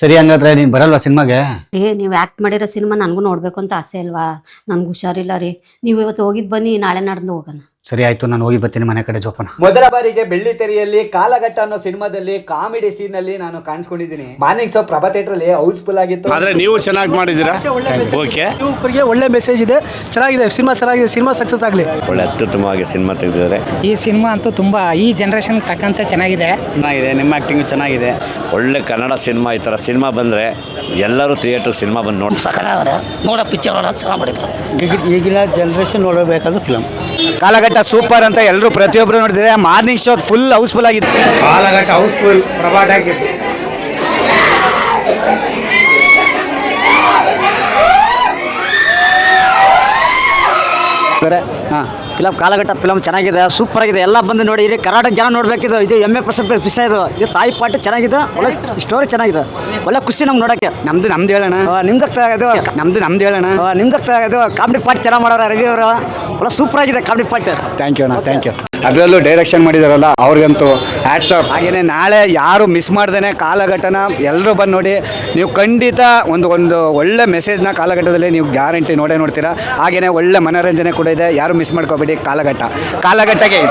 ಸರಿ, ಹಂಗಾದ್ರೆ ನೀನ್ ಬರಲ್ವಾ ಸಿನಿಮಾಗೆ? ನೀವು ಆಕ್ಟ್ ಮಾಡಿರೋ ಸಿನಿಮಾ ನನಗೂ ನೋಡ್ಬೇಕು ಅಂತ ಆಸೆ ಅಲ್ವಾ? ನನ್ಗೆ ಹುಷಾರಿಲ್ಲ ರೀ. ನೀವು ಇವತ್ತು ಹೋಗಿದ್ ಬನ್ನಿ, ನಾಳೆ ನಾಡ್ದು ಹೋಗೋಣ. ಸರಿ ಆಯ್ತು, ನಾನು ಹೋಗಿ ಬರ್ತೀನಿ ಮನೆ ಕಡೆ ಜೋಪಾನ. ಮೊದಲ ಬಾರಿಗೆ ಬೆಳ್ಳಿ ತೆರೆಯಲ್ಲಿ ಕಾಲಘಟ್ಟ ಅನ್ನೋ ಸಿನಿಮಾದಲ್ಲಿ ಕಾಮಿಡಿ ಸೀನ್ ಅಲ್ಲಿ ನಾನು ಕಾಣಿಸ್ಕೊಂಡಿದ್ದೀನಿ. ಮಾರ್ನಿಂಗ್ ಶೋ ಪ್ರಭಾ ಥಿಯೇಟರ್ ಅಲ್ಲಿ ಹೌಸ್ಫುಲ್ ಆಗಿತ್ತು. ಆದ್ರೆ ನೀವು ಚೆನ್ನಾಗಿ ಮಾಡಿದ್ದೀರಾ. ಓಕೆ, ಯುವಕರಿಗೆ ಒಳ್ಳೆ ಮೆಸೇಜ್ ಇದೆ, ಚೆನ್ನಾಗಿದೆ ಸಿನಿಮಾ, ಚೆನ್ನಾಗಿದೆ ಸಿನಿಮಾ, ಸಕ್ಸಸ್ ಆಗಲಿ. ಒಳ್ಳೆ ಅತ್ಯುತ್ತಮವಾಗಿ ಸಿನಿಮಾ ತೆಗೆದಿದ್ದಾರೆ. ಈ ಸಿನಿಮಾ ಅಂತೂ ತುಂಬಾ ಈ ಜನರೇಷನ್ ತಕ್ಕಂತೆ ಚೆನ್ನಾಗಿದೆ. ನಿಮ್ಮ ಆಕ್ಟಿಂಗ್ ಚೆನ್ನಾಗಿದೆ. ಒಳ್ಳೆ ಕನ್ನಡ ಸಿನಿಮಾ. ಈ ಥರ ಸಿನಿಮಾ ಬಂದರೆ ಎಲ್ಲರೂ ಥಿಯೇಟರ್ ಸಿನಿಮಾ ಬಂದು ನೋಡಿ ನೋಡೋ ಪಿಕ್ಚರ್ ಚೆನ್ನಾಗಿ ಮಾಡಿದ್ರು. ಈಗಿನ ಜನರೇಷನ್ ನೋಡಬೇಕಾದ ಫಿಲಮ್ ಕಾಲಘಟ್ಟ ಸೂಪರ್ ಅಂತ ಎಲ್ಲರೂ ಪ್ರತಿಯೊಬ್ಬರು ನೋಡ್ತಿದ್ದಾರೆ. ಮಾರ್ನಿಂಗ್ ಶೋ ಫುಲ್ ಹೌಸ್ಫುಲ್ ಆಗಿತ್ತು. Kalaghatta house full, Prabha talkies. Film Kalaghatta film ಚೆನ್ನಾಗಿದೆ, ಸೂಪರ್ ಆಗಿದೆ. ಎಲ್ಲ ಬಂದು ನೋಡಿ, ಇಲ್ಲಿ ಕರ್ನಾಟಕ ಜನ ನೋಡಬೇಕಿದ್ದು. ಇದು MA% ವಿಷಯ ಇದು ತಾಯಿ ಪಾಠ ಚೆನ್ನಾಗಿದೆ, ಒಳ್ಳೆ ಸ್ಟೋರಿ ಚೆನ್ನಾಗಿದೆ, ಒಳ್ಳೆ ಖುಷಿ ನಮ್ಗೆ ನೋಡೋಕ್ಕೆ. ನಮ್ದು ಹೇಳೋಣ, ಇದು ನಮ್ದು ಹೇಳೋಣ. ಇದು ಕಾಮಿಡಿ ಪಾಠ ಚೆನ್ನಾಗಿ ಮಾಡೋರ ರವಿ ಅವರು, ಒಳ್ಳೆ ಸೂಪರ್ ಆಗಿದೆ ಕಾಮಿಡಿ ಪಾಠ. ಥ್ಯಾಂಕ್ ಯು ಅಣ್ಣ, ಥ್ಯಾಂಕ್ ಯು. ಅದರಲ್ಲೂ ಡೈರೆಕ್ಷನ್ ಮಾಡಿದಾರಲ್ಲ ಅವ್ರಿಗಂತೂ ಹ್ಯಾಟ್ಸ್ ಆಫ್. ಹಾಗೇನೆ ನಾಳೆ ಯಾರು ಮಿಸ್ ಮಾಡ್ದೇನೆ ಕಾಲಘಟ್ಟನ ಎಲ್ಲರೂ ಬಂದು ನೋಡಿ. ನೀವು ಖಂಡಿತ ಒಂದು ಒಳ್ಳೆ ಮೆಸೇಜ್ನ ಕಾಲಘಟ್ಟದಲ್ಲಿ ನೀವು ಗ್ಯಾರಂಟಿ ನೋಡ್ತೀರಾ. ಹಾಗೇನೆ ಒಳ್ಳೆ ಮನೋರಂಜನೆ ಕೂಡ ಇದೆ. ಯಾರು ಮಿಸ್ ಮಾಡ್ಕೋಬೇಡಿ. ಕಾಲಘಟ್ಟಗೆ